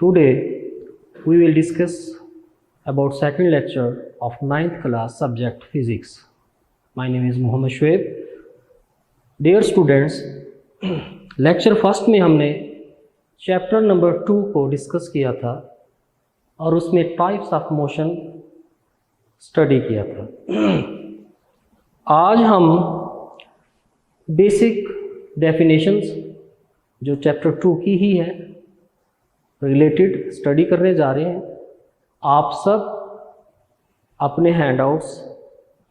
Today we will discuss about second lecture of 9th class subject physics. My name is Mohammed Shoaib. Dear students, lecture first में हमने chapter number 2 को discuss किया था और उसमें types of motion study किया था। आज हम बेसिक डेफिनेशंस जो चैप्टर 2 की ही है रिलेटेड स्टडी करने जा रहे हैं। आप सब अपने हैंडआउट्स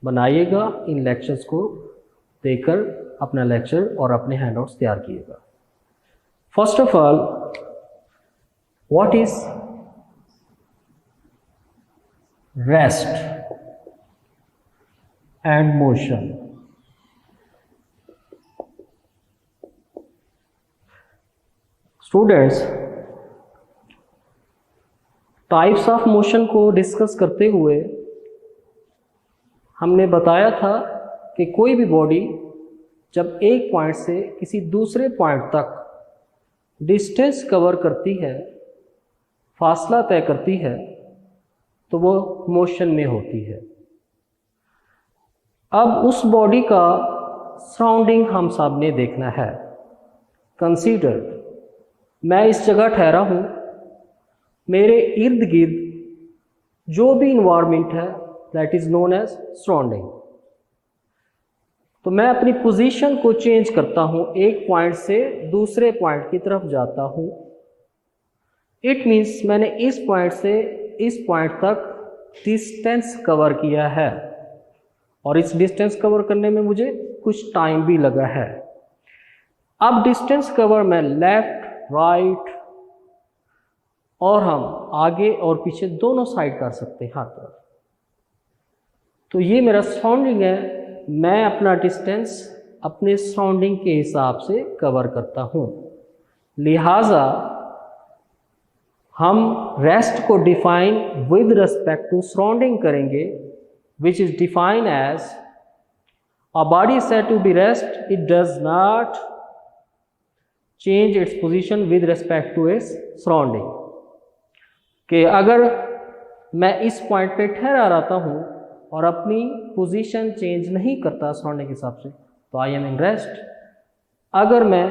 बनाइएगा, इन लेक्चर्स को देखकर अपना लेक्चर और अपने हैंडआउट्स तैयार कीजिएगा। First of all, what is rest and motion? Students, types of motion को डिस्कस करते हुए हमने बताया था कि कोई भी बॉडी जब एक पॉइंट से किसी दूसरे पॉइंट तक डिस्टेंस कवर करती है, फासला तय करती है, तो वो मोशन में होती है। अब उस बॉडी का सराउंडिंग हम सब ने देखना है। कंसीडर, मैं इस जगह ठहरा हूँ, मेरे इर्द गिर्द जो भी इन्वायरमेंट है that is known as surrounding. तो मैं अपनी पोजीशन को चेंज करता हूँ, एक पॉइंट से दूसरे पॉइंट की तरफ जाता हूँ। इट मीन्स मैंने इस पॉइंट से इस पॉइंट तक डिस्टेंस कवर किया है और इस डिस्टेंस कवर करने में मुझे कुछ टाइम भी लगा है। अब डिस्टेंस कवर मैं लेफ्ट राइट और हम आगे और पीछे दोनों साइड कर सकते हैं, हाथ तरफ। तो ये मेरा सराउंडिंग है, मैं अपना डिस्टेंस अपने सराउंडिंग के हिसाब से कवर करता हूँ। लिहाजा हम रेस्ट को define with respect to surrounding करेंगे, which is define as a body said to be rest, it does not change its position with respect to its surrounding. कि अगर मैं इस पॉइंट पे ठहरा रहता हूँ और अपनी पोजीशन चेंज नहीं करता सराउंडिंग के हिसाब से, तो आई एम इन रेस्ट। अगर मैं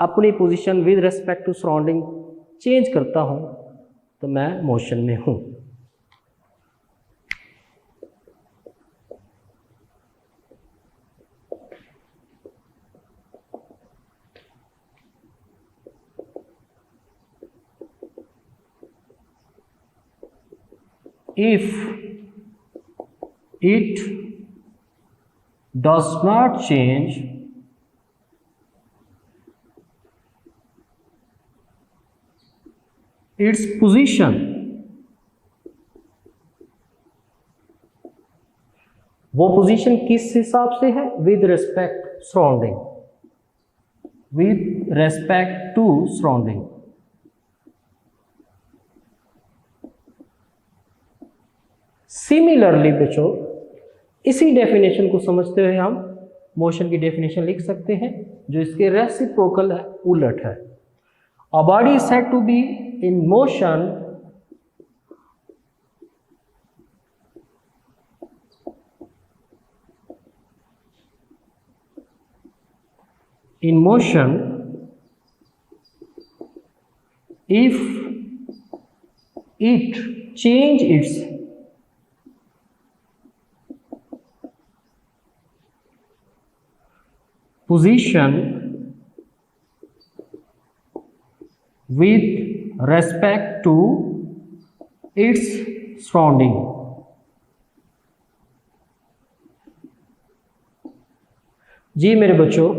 अपनी position with respect to surrounding change करता हूँ तो मैं मोशन में हूँ। If it does not change its position, वो पोजीशन किस हिसाब से है? With respect surrounding, with respect to surrounding. Similarly बच्चों, इसी डेफिनेशन को समझते हुए हम मोशन की डेफिनेशन लिख सकते हैं जो इसके रेसिप्रोकल है, उलट है। A body is said to be in motion if it change its position with respect to its surrounding। जी मेरे बच्चों,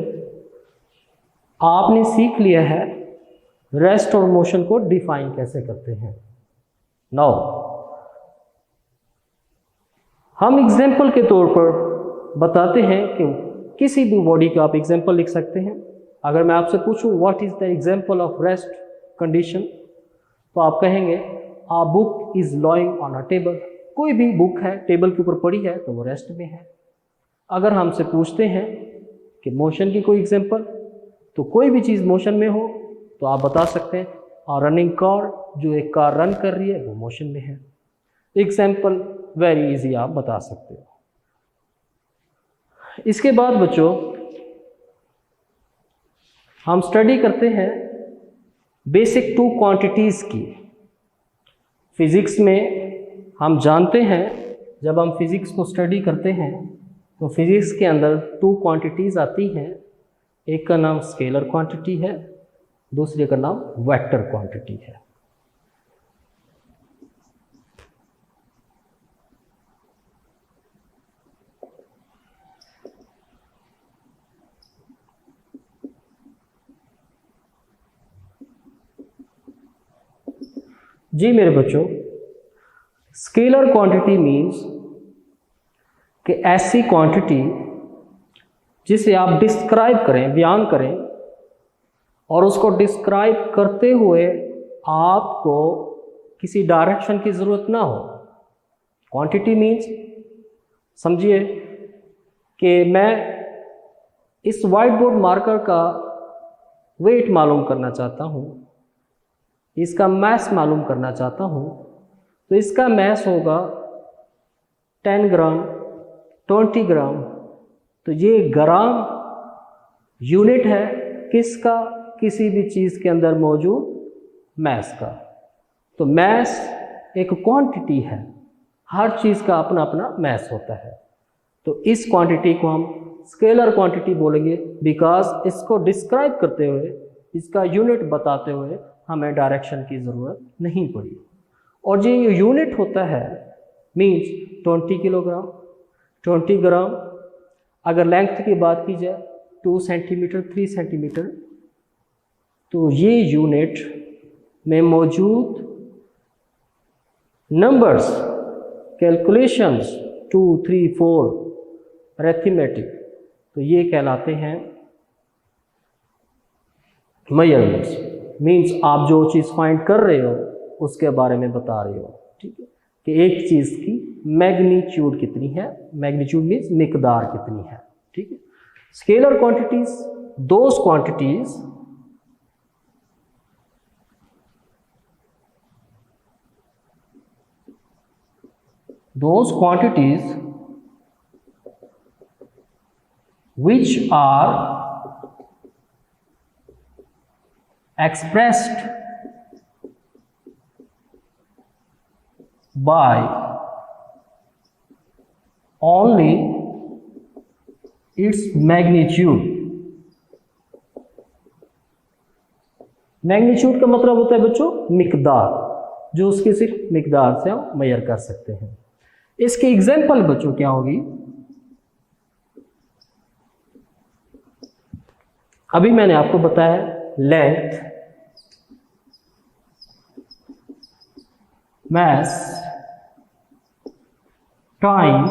आपने सीख लिया है रेस्ट और मोशन को डिफाइन कैसे करते हैं। नाउ हम एग्जाम्पल के तौर पर बताते हैं कि किसी भी बॉडी का आप एग्जाम्पल लिख सकते हैं। अगर मैं आपसे पूछूं what is the example of rest condition, तो आप कहेंगे a book is lying on a table. कोई भी बुक है टेबल के ऊपर पड़ी है तो वो रेस्ट में है। अगर हमसे पूछते हैं कि मोशन की कोई एग्जाम्पल, तो कोई भी चीज़ मोशन में हो तो आप बता सकते हैं और रनिंग कार, जो एक कार रन कर रही है वो मोशन में है। एग्जाम्पल वेरी इजी आप बता सकते हो। इसके बाद बच्चों हम स्टडी करते हैं बेसिक टू क्वांटिटीज़ की। फिजिक्स में हम जानते हैं, जब हम फिजिक्स को स्टडी करते हैं तो फिजिक्स के अंदर टू क्वांटिटीज़ आती हैं। एक का नाम स्केलर क्वांटिटी है, दूसरे का नाम वेक्टर क्वांटिटी है। जी मेरे बच्चों, स्केलर क्वांटिटी मीन्स कि ऐसी क्वांटिटी जिसे आप डिस्क्राइब करें, बयान करें, और उसको डिस्क्राइब करते हुए आपको किसी डायरेक्शन की ज़रूरत ना हो। क्वांटिटी मीन्स समझिए कि मैं इस वाइट बोर्ड मार्कर का वेट मालूम करना चाहता हूँ, इसका मैस मालूम करना चाहता हूँ, तो इसका मैस होगा 10 ग्राम, 20 ग्राम। तो ये ग्राम यूनिट है किसका? किसी भी चीज़ के अंदर मौजूद मैस का। तो मैस एक क्वांटिटी है, हर चीज़ का अपना अपना मैस होता है। तो इस क्वांटिटी को हम स्केलर क्वांटिटी बोलेंगे, बिकॉज इसको डिस्क्राइब करते हुए, इसका यूनिट बताते हुए हमें डायरेक्शन की ज़रूरत नहीं पड़ी। और ये यूनिट होता है मीन्स 20 किलोग्राम, 20 ग्राम। अगर लेंथ की बात की जाए 2 सेंटीमीटर, 3 सेंटीमीटर, तो ये यूनिट में मौजूद नंबर्स, कैलकुलेशंस 2, 3, 4 अरिथमेटिक, तो ये कहलाते हैं मेजरमेंट्स। मीन्स आप जो चीज़ फाइंड कर रहे हो उसके बारे में बता रहे हो, ठीक है, कि एक चीज़ की मैग्नीट्यूड कितनी है। मैग्नीट्यूड मीन्स मिकदार कितनी है, ठीक है। Scalar quantities, those quantities which are expressed by only its magnitude। Magnitude का मतलब होता है बच्चों मिकदार, जो उसकी सिर्फ मिकदार से हम मेजर कर सकते हैं। इसकी एग्जांपल बच्चों क्या होगी? अभी मैंने आपको बताया length, mass, time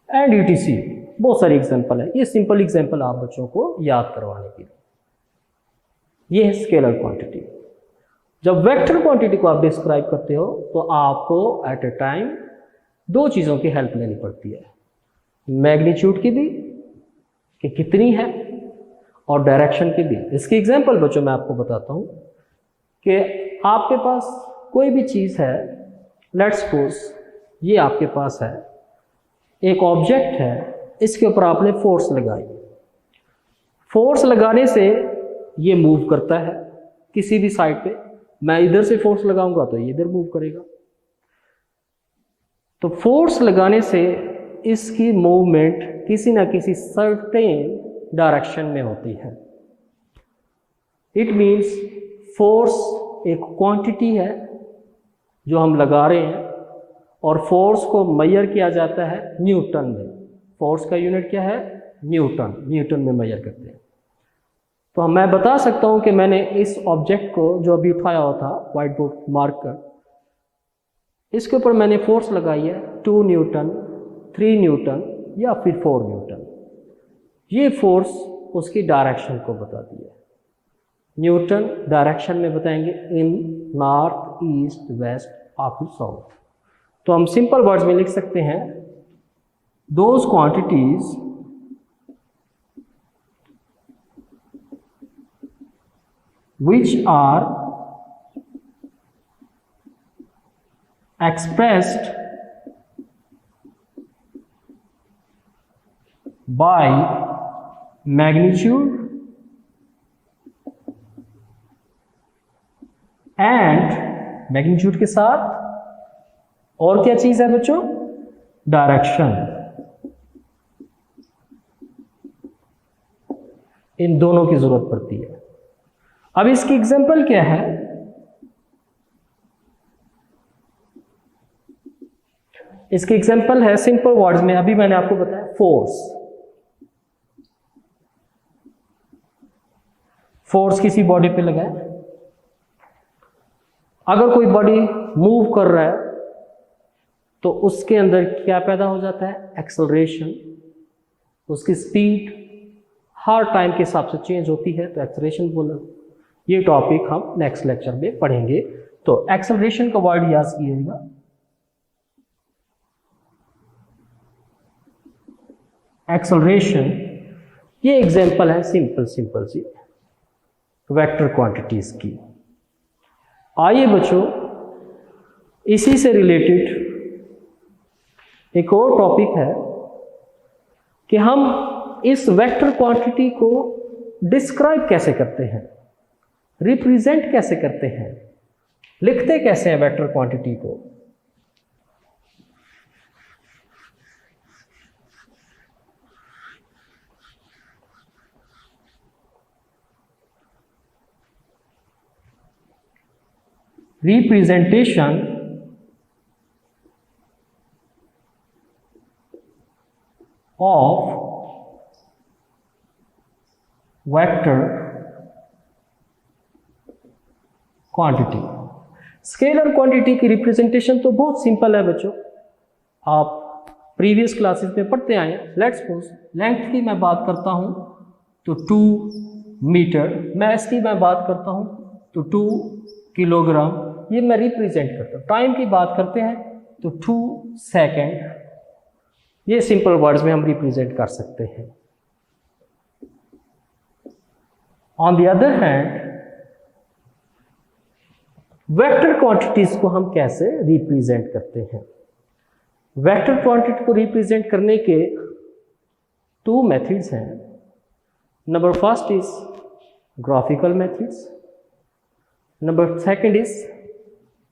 and UTC. बहुत सारे एग्जांपल है, ये सिंपल एग्जांपल आप बच्चों को याद करवाने के लिए। ये है स्केलर क्वांटिटी। जब वेक्टर क्वांटिटी को आप डिस्क्राइब करते हो तो आपको एट ए टाइम दो चीज़ों की हेल्प लेनी पड़ती है, मैग्नीट्यूड की भी कि कितनी है, और डायरेक्शन की भी। इसकी एग्जांपल बच्चों मैं आपको बताता हूँ कि आपके पास कोई भी चीज़ है, लेट्स सपोज ये आपके पास है, एक ऑब्जेक्ट है, इसके ऊपर आपने फोर्स लगाई। फोर्स लगाने से ये मूव करता है किसी भी साइड पे। मैं इधर से फोर्स लगाऊंगा तो ये इधर मूव करेगा। तो फोर्स लगाने से इसकी मूवमेंट किसी ना किसी सर्टेन डायरेक्शन में होती है। इट मीन्स फोर्स एक क्वांटिटी है जो हम लगा रहे हैं, और फोर्स को मेजर किया जाता है न्यूटन में। फोर्स का यूनिट क्या है? न्यूटन। न्यूटन में मेजर करते हैं। तो मैं बता सकता हूं कि मैंने इस ऑब्जेक्ट को जो अभी उठाया हुआ था व्हाइट बोर्ड मार्कर, इसके ऊपर मैंने फोर्स लगाई है 2 न्यूटन, 3 न्यूटन या फिर 4 न्यूटन। ये फोर्स उसकी डायरेक्शन को बताती है। न्यूटन डायरेक्शन में बताएंगे in north, east, west, up, south. तो हम सिंपल वर्ड्स में लिख सकते हैं those quantities which are expressed by magnitude and magnitude के साथ और क्या चीज है बच्चों, डायरेक्शन। इन दोनों की जरूरत पड़ती है। अब इसकी एग्जांपल क्या है, इसकी एग्जांपल है सिंपल वर्ड्स में, अभी मैंने आपको बताया फोर्स। फोर्स किसी बॉडी पे लगा है, अगर कोई बॉडी मूव कर रहा है तो उसके अंदर क्या पैदा हो जाता है, एक्सेलरेशन। उसकी स्पीड हर टाइम के हिसाब से चेंज होती है, तो एक्सेलरेशन बोला। ये टॉपिक हम नेक्स्ट लेक्चर में पढ़ेंगे। तो एक्सेलरेशन का वर्ड याद कीजिएगा, एक्सेलरेशन। ये एग्जांपल है सिंपल सी वेक्टर क्वांटिटीज की। आइए बच्चों, इसी से रिलेटेड एक और टॉपिक है कि हम इस वेक्टर क्वांटिटी को डिस्क्राइब कैसे करते हैं, रिप्रेजेंट कैसे करते हैं, लिखते कैसे हैं वेक्टर क्वांटिटी को। Representation of vector quantity. Scalar quantity की रिप्रेजेंटेशन तो बहुत सिंपल है बच्चों, आप प्रीवियस क्लासेस में पढ़ते आए हैं। लेट्स सपोज लेंथ की मैं बात करता हूं तो 2 मीटर, मैथ की मैं बात करता हूं तो 2 किलोग्राम, ये मैं रिप्रेजेंट करता हूं। टाइम की बात करते हैं तो 2 सेकेंड, ये सिंपल वर्ड्स में हम रिप्रेजेंट कर सकते हैं। On the other hand vector quantities को हम कैसे रिप्रेजेंट करते हैं। वेक्टर क्वांटिटी को रिप्रेजेंट करने के 2 मेथड्स हैं। Number first is graphical methods, number second is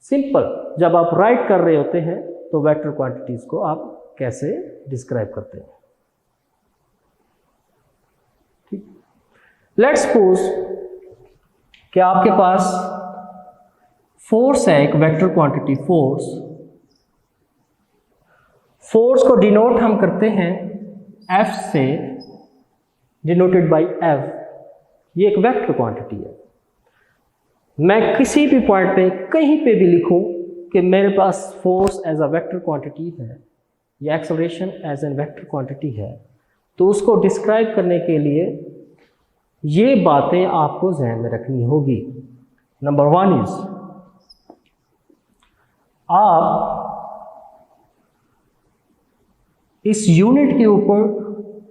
simple. जब आप राइट कर रहे होते हैं तो वेक्टर क्वांटिटीज को आप कैसे डिस्क्राइब करते हैं। ठीक, लेट्स सपोज कि आपके पास फोर्स है, एक वेक्टर क्वांटिटी फोर्स। फोर्स को डिनोट हम करते हैं F से, डिनोटेड बाय F। ये एक वेक्टर क्वांटिटी है। मैं किसी भी पॉइंट पे कहीं पे भी लिखूं कि मेरे पास force as a vector quantity है या acceleration as an vector quantity है, तो उसको डिस्क्राइब करने के लिए ये बातें आपको ध्यान में रखनी होगी। नंबर 1 इज, आप इस यूनिट के ऊपर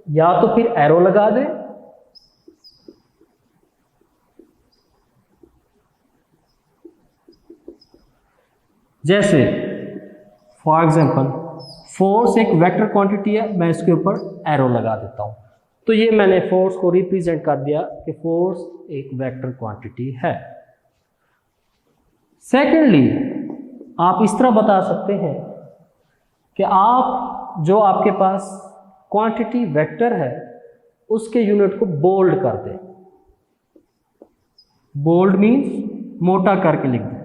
या तो फिर एरो लगा दें जैसे फॉर एग्जांपल फोर्स एक वेक्टर क्वांटिटी है, मैं इसके ऊपर एरो लगा देता हूं, तो ये मैंने फोर्स को रिप्रेजेंट कर दिया कि फोर्स एक वेक्टर क्वांटिटी है। सेकेंडली, आप इस तरह बता सकते हैं कि आप जो आपके पास क्वांटिटी वेक्टर है उसके यूनिट को बोल्ड कर दें। बोल्ड मीन्स मोटा करके लिख दें।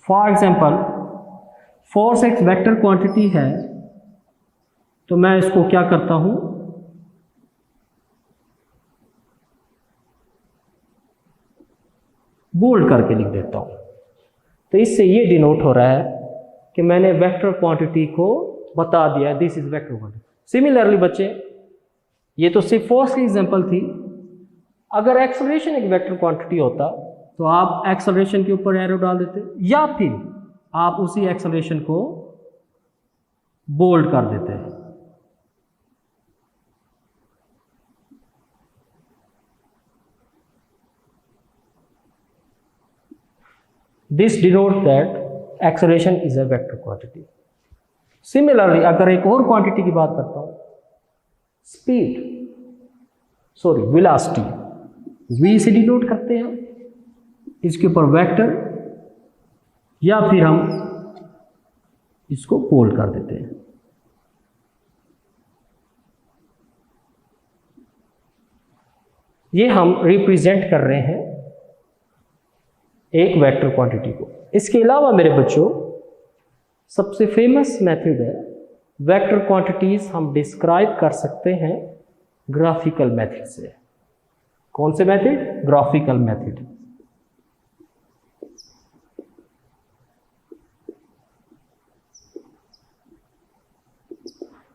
फॉर एग्जाम्पल फोर्स एक वेक्टर क्वांटिटी है, तो मैं इसको क्या करता हूं, बोल्ड करके लिख देता हूं। तो इससे ये डिनोट हो रहा है कि मैंने वेक्टर क्वांटिटी को बता दिया, this is vector quantity. Similarly बच्चे, ये तो सिर्फ फोर्स की एग्जांपल थी। अगर एक्सेलरेशन एक वेक्टर क्वांटिटी होता तो आप एक्सेलरेशन के ऊपर एरो डाल देते, या फिर आप उसी एक्सेलरेशन को बोल्ड कर देते हैं। This denote that acceleration is a vector quantity. Similarly अगर एक और क्वांटिटी की बात करता हूं, वेलोसिटी, v से डिनोट करते हैं, इसके ऊपर वेक्टर या फिर हम इसको बोल्ड कर देते हैं। ये हम रिप्रेजेंट कर रहे हैं एक वेक्टर क्वांटिटी को। इसके अलावा मेरे बच्चों सबसे फेमस मेथड है, वेक्टर क्वांटिटीज हम डिस्क्राइब कर सकते हैं ग्राफिकल मेथड से। कौन से मेथड? Graphical method.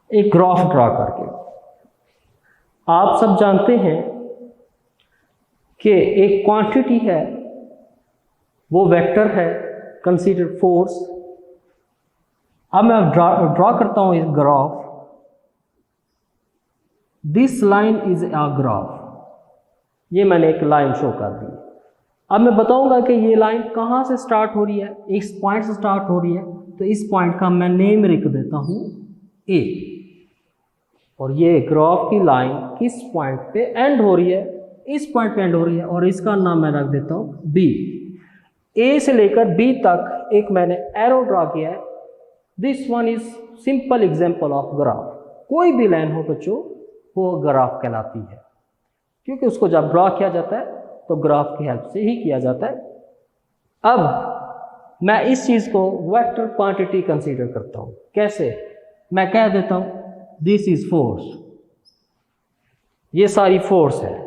एक ग्राफ ड्रा करके। आप सब जानते हैं कि एक क्वांटिटी है वो वेक्टर है, कंसीडर फोर्स। अब मैं ड्रा करता हूं इस graph. This line is a graph. ये मैंने एक लाइन शो कर दी। अब मैं बताऊंगा कि ये लाइन कहां से स्टार्ट हो रही है, इस पॉइंट से स्टार्ट हो रही है, तो इस पॉइंट का मैं नेम लिख देता हूं ए। और ये ग्राफ की लाइन किस पॉइंट पे एंड हो रही है? इस पॉइंट पे एंड हो रही है, और इसका नाम मैं रख देता हूं बी। ए से लेकर बी तक एक मैंने एरो ड्रा किया है। This one is simple example of graph. कोई भी लाइन हो बच्चों, वो ग्राफ कहलाती है, क्योंकि उसको जब ड्रा किया जाता है तो ग्राफ की हेल्प से ही किया जाता है। अब मैं इस चीज को वेक्टर क्वांटिटी कंसीडर करता हूं। कैसे? मैं कह देता हूं दिस इज फोर्स। ये सारी फोर्स है,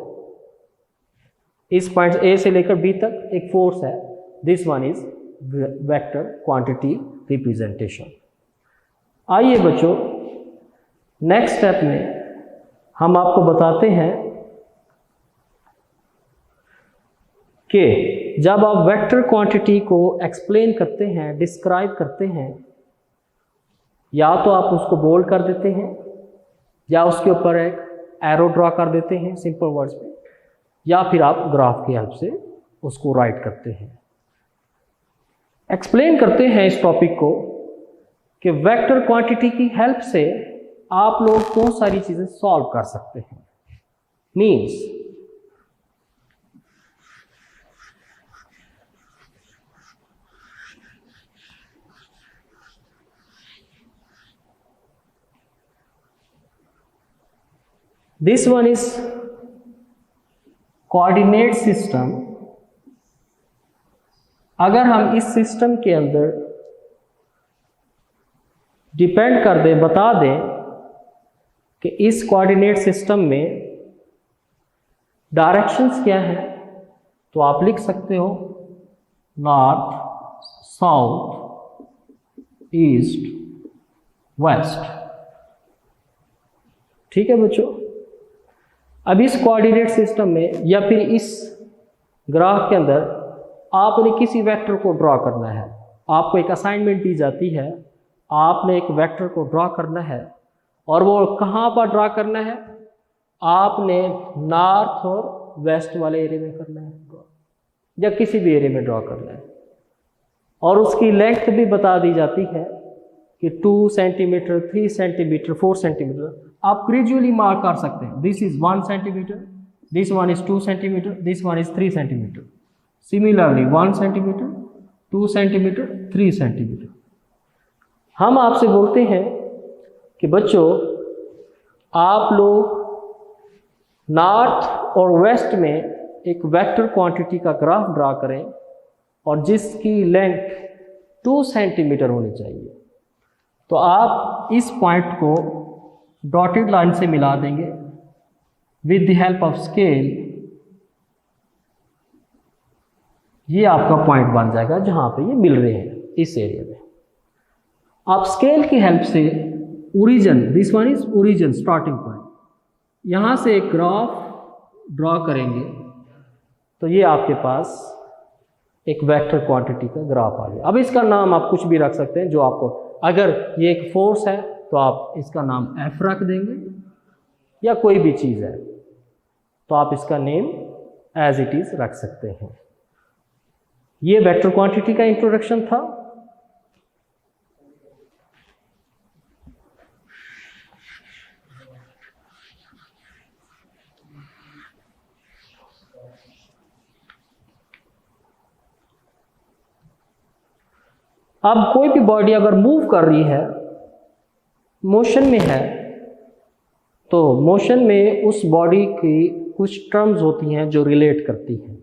इस पॉइंट ए से लेकर बी तक एक फोर्स है। This one is vector quantity representation. आइए बच्चों, नेक्स्ट स्टेप में हम आपको बताते हैं कि जब आप वेक्टर क्वांटिटी को एक्सप्लेन करते हैं, डिस्क्राइब करते हैं, या तो आप उसको बोल्ड कर देते हैं या उसके ऊपर एक एरो ड्रा कर देते हैं सिंपल वर्ड्स में, या फिर आप ग्राफ की हेल्प से उसको राइट करते हैं। एक्सप्लेन करते हैं इस टॉपिक को कि वेक्टर क्वांटिटी की हेल्प से आप लोग बहुत सारी चीजें सॉल्व कर सकते हैं। Means this one is coordinate system. अगर हम इस सिस्टम के अंदर डिपेंड कर दें, बता दें कि इस कोऑर्डिनेट सिस्टम में डायरेक्शंस क्या हैं, तो आप लिख सकते हो नॉर्थ, साउथ, ईस्ट, वेस्ट। ठीक है बच्चों। अब इस कोऑर्डिनेट सिस्टम में या फिर इस ग्राफ के अंदर आपने किसी वेक्टर को ड्रॉ करना है। आपको एक असाइनमेंट दी जाती है, आपने एक वेक्टर को ड्रॉ करना है, और वो कहाँ पर ड्रॉ करना है? आपने नॉर्थ और वेस्ट वाले एरिया में करना है या किसी भी एरिया में ड्रॉ करना है। और उसकी लेंथ भी बता दी जाती है कि 2 सेंटीमीटर, 3 सेंटीमीटर, 4 सेंटीमीटर। आप ग्रेजुअली मार्क कर सकते हैं। This is 1 centimetre, this one is 2 centimetre, this one is 3 centimetre. Similarly 1 centimetre, 2 centimetre, 3 centimetre. हम आपसे बोलते हैं कि बच्चों आप लोग नॉर्थ और वेस्ट में एक वेक्टर क्वांटिटी का ग्राफ ड्रा करें और जिसकी लेंथ 2 सेंटीमीटर होनी चाहिए। तो आप इस पॉइंट को डॉटेड लाइन से मिला देंगे with the help of scale. ये आपका पॉइंट बन जाएगा जहां पे ये मिल रहे हैं इस एरिया में। आप स्केल की हेल्प से origin, this one is origin, starting point, यहां से एक ग्राफ ड्रॉ करेंगे तो ये आपके पास एक वेक्टर क्वांटिटी का ग्राफ आ गया। अब इसका नाम आप कुछ भी रख सकते हैं जो आपको, अगर ये एक फोर्स है तो आप इसका नाम F रख देंगे, या कोई भी चीज़ है तो आप इसका नेम एज इट इज़ रख सकते हैं। ये वेक्टर क्वांटिटी का इंट्रोडक्शन था। अब कोई भी बॉडी अगर मूव कर रही है, मोशन में है, तो मोशन में उस बॉडी की कुछ टर्म्स होती हैं जो रिलेट करती हैं।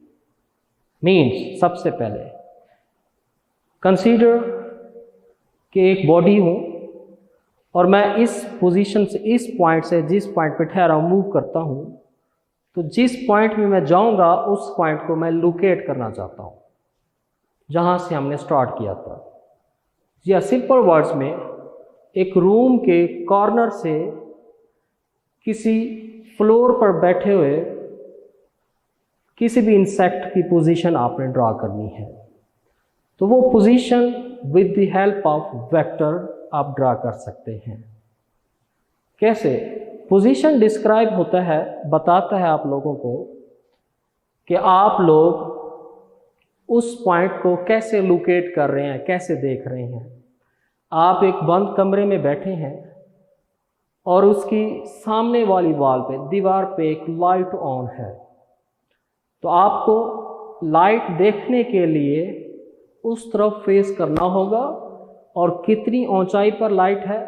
मीन्स सबसे पहले कंसीडर कि एक बॉडी हूँ और मैं इस पोजीशन से, इस पॉइंट से जिस पॉइंट पे ठहरा मूव करता हूँ, तो जिस पॉइंट में मैं जाऊँगा उस पॉइंट को मैं लोकेट करना चाहता हूँ जहाँ से हमने स्टार्ट किया था। या सिंपल वर्ड्स में, एक रूम के कॉर्नर से किसी फ्लोर पर बैठे हुए किसी भी इंसेक्ट की पोजीशन आपने ड्रा करनी है, तो वो position with the help of vector आप ड्रा कर सकते हैं। कैसे? पोजीशन डिस्क्राइब होता है, बताता है आप लोगों को कि आप लोग उस पॉइंट को कैसे लोकेट कर रहे हैं, कैसे देख रहे हैं। आप एक बंद कमरे में बैठे हैं और उसकी सामने वाली वॉल पे, दीवार पे एक लाइट ऑन है, तो आपको लाइट देखने के लिए उस तरफ फेस करना होगा और कितनी ऊंचाई पर लाइट है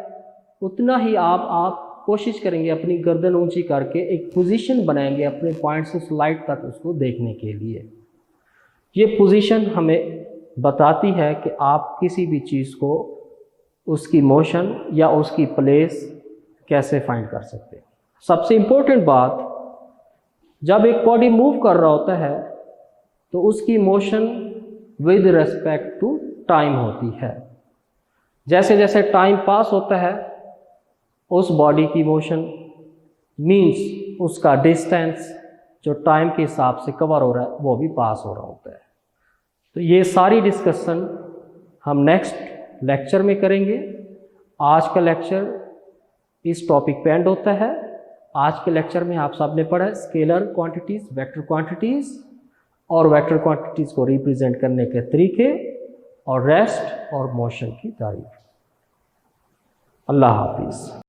उतना ही आप कोशिश करेंगे अपनी गर्दन ऊंची करके एक पोजीशन बनाएंगे अपने पॉइंट से उस लाइट तक उसको देखने के लिए। ये पोजीशन हमें बताती है कि आप किसी भी चीज़ को, उसकी मोशन या उसकी प्लेस कैसे फाइंड कर सकते हैं। सबसे इम्पोर्टेंट बात, जब एक बॉडी मूव कर रहा होता है तो उसकी motion with respect to time होती है। जैसे जैसे टाइम पास होता है उस बॉडी की मोशन मीन्स उसका डिस्टेंस जो टाइम के हिसाब से कवर हो रहा है वो भी पास हो रहा होता है। तो ये सारी डिस्कशन हम नेक्स्ट लेक्चर में करेंगे। आज का लेक्चर इस टॉपिक पे एंड होता है। आज के लेक्चर में आप सबने पढ़ा स्केलर क्वांटिटीज़, वेक्टर क्वांटिटीज़ और वेक्टर क्वांटिटीज़ को रिप्रेजेंट करने के तरीके और रेस्ट और मोशन की तारीफ। अल्लाह हाफिज़।